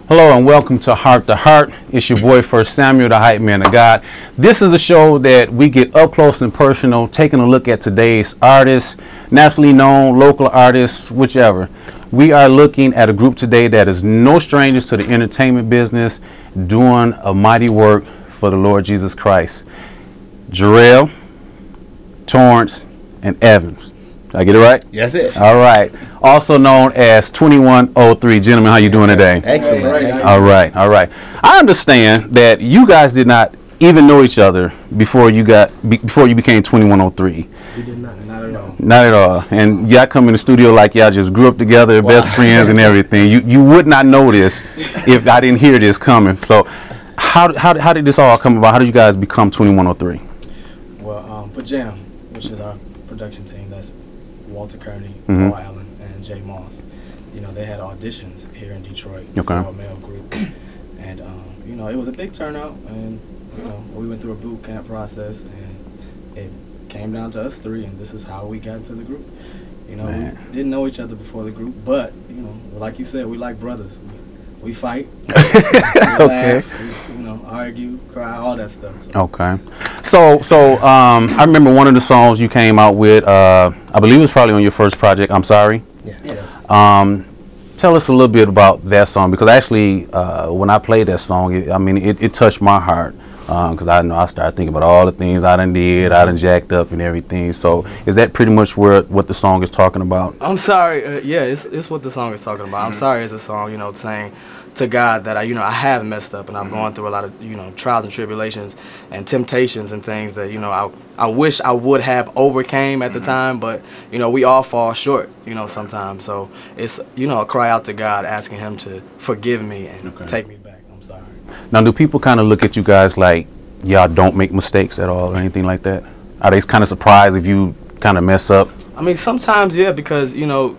Hello and welcome to Heart to Heart. It's your boy First Samuel, the hype man of God. This is a show that we get up close and personal, taking a look at today's artists, nationally known, local artists, whichever. We are looking at a group today that is no strangers to the entertainment business, doing a mighty work for the Lord Jesus Christ. Jarrell, Torrance, and Evans. Did I get it right? Yes, it. All right. Also known as 2103. Gentlemen, how you doing today? Excellent. All right. All right. I understand that you guys did not even know each other before you became 2103. We did not. Not at all. Not at all. And y'all come in the studio like y'all just grew up together, best friends and everything. You would not know this if I didn't hear this coming. So how did this all come about? How did you guys become 2103? Well, Pajam, which is our production team, that's Walter Kearney, Mm-hmm. Paul Allen, and Jay Moss. You know, they had auditions here in Detroit Okay. for a male group. And, you know, it was a big turnout. And, you know, we went through a boot camp process. And it came down to us three. And this is how we got into the group. You know, Man. we didn't know each other before the group. But, you know, like you said, we like brothers. We fight. We Okay. laugh, we, you know, argue, cry, all that stuff. So. Okay. So I remember one of the songs you came out with, I believe it was probably on your first project, I'm Sorry. Yeah. Yes. Tell us a little bit about that song, because actually when I played that song, it touched my heart, because I started thinking about all the things I done did, I done jacked up and everything. So is that pretty much what the song is talking about? I'm sorry. Yeah, it's what the song is talking about. I'm sorry is a song, you know, saying to God that I have messed up and I've gone through a lot of, you know, trials and tribulations and temptations and things that, you know, I wish I would have overcame at the time, but, you know, we all fall short, you know, sometimes. So it's, you know, a cry out to God, asking him to forgive me and take me back. I'm sorry. Now, do people kind of look at you guys like y'all don't make mistakes at all or anything like that? Are they kind of surprised if you kind of mess up? I mean, sometimes, yeah, because, you know,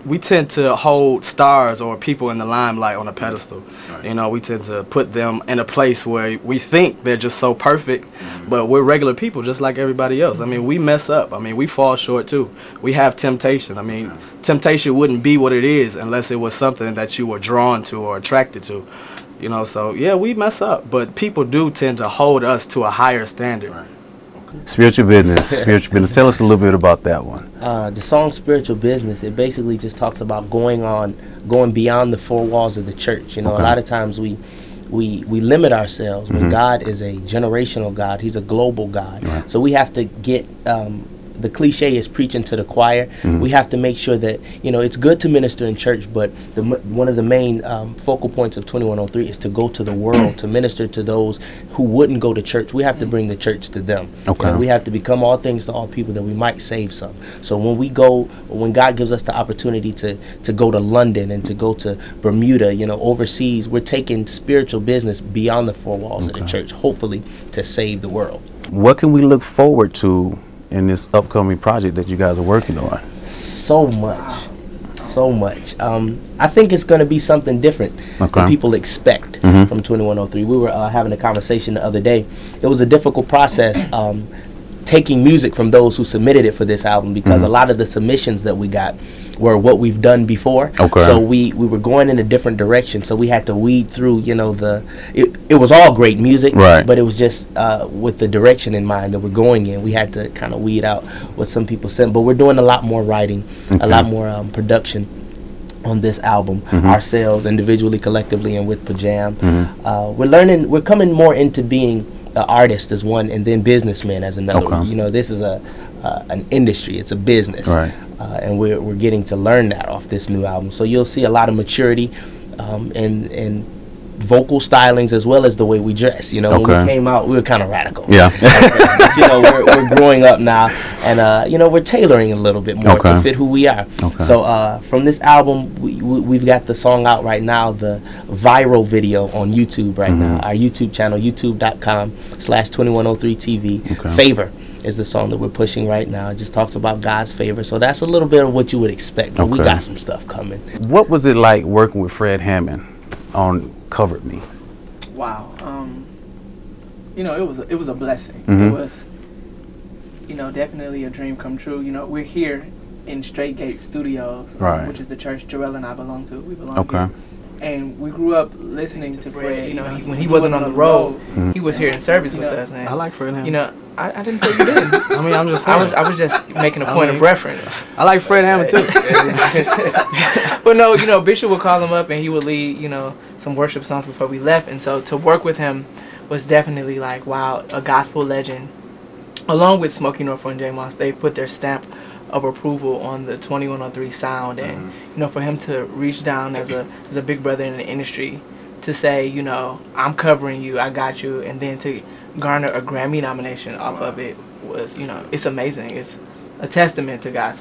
we tend to hold stars or people in the limelight on a pedestal. Right. You know, we tend to put them in a place where we think they're just so perfect, but we're regular people just like everybody else. I mean, we mess up. I mean, we fall short too. We have temptation. I mean, temptation wouldn't be what it is unless it was something that you were drawn to or attracted to. You know, so yeah, we mess up, but people do tend to hold us to a higher standard. Right. Spiritual business. Spiritual business. Tell us a little bit about that one. The song "Spiritual Business," it basically just talks about going beyond the four walls of the church. You know, Okay. a lot of times we limit ourselves when God is a generational God. He's a global God. Right. So we have to get. The cliche is preaching to the choir. We have to make sure that, you know, it's good to minister in church, but one of the main focal points of 2103 is to go to the world, to minister to those who wouldn't go to church. We have to bring the church to them. Okay. You know, we have to become all things to all people that we might save some. So when God gives us the opportunity to go to London and to go to Bermuda, you know, overseas, we're taking spiritual business beyond the four walls of the church, hopefully to save the world. What can we look forward to in this upcoming project that you guys are working on? So much. I think it's going to be something different than people expect from 2103. We were having a conversation the other day. It was a difficult process taking music from those who submitted it for this album, because a lot of the submissions that we got were what we've done before. Okay. So we were going in a different direction. So we had to weed through, you know, it was all great music, right, but it was just with the direction in mind that we're going in. We had to kind of weed out what some people sent. But we're doing a lot more writing, a lot more production on this album, ourselves, individually, collectively, and with Pajam. We're coming more into being an artist as one, and then businessman as another. Okay. You know, this is an industry, it's a business, right. And we're getting to learn that off this new album. So you'll see a lot of maturity and vocal stylings, as well as the way we dress. You know, when we came out, we were kind of radical. Yeah. But, you know, we're growing up now, and you know, we're tailoring a little bit more to fit who we are. Okay. So from this album, we've got the song out right now, the viral video on YouTube right now. Our YouTube channel, youtube.com/2103TV. Okay. Favor is the song that we're pushing right now. It just talks about God's favor. So that's a little bit of what you would expect. But we got some stuff coming. What was it like working with Fred Hammond on Covered Me? Wow. You know, it was a blessing. It was, you know, definitely a dream come true. You know, we're here in Straight Gate Studios, right, which is the church Jarrell and I belong to. We belong here. And we grew up listening to Fred. You know, when he wasn't on the road, he was here in service with us. And, I like Fred Hammond. You know, I didn't say you didn't. I mean, I'm just saying. I was just making a point of reference. I like Fred Hammond too. But no, you know, Bishop would call him up and he would lead, you know, some worship songs before we left. And so to work with him was definitely like, wow, a gospel legend. Along with Smokey Norfolk and J Moss, they put their stamp of approval on the 2103 sound. And you know, for him to reach down as a big brother in the industry to say, you know, I'm covering you, I got you, and then to garner a Grammy nomination off of it was, you know, it's amazing. It's a testament to gospel.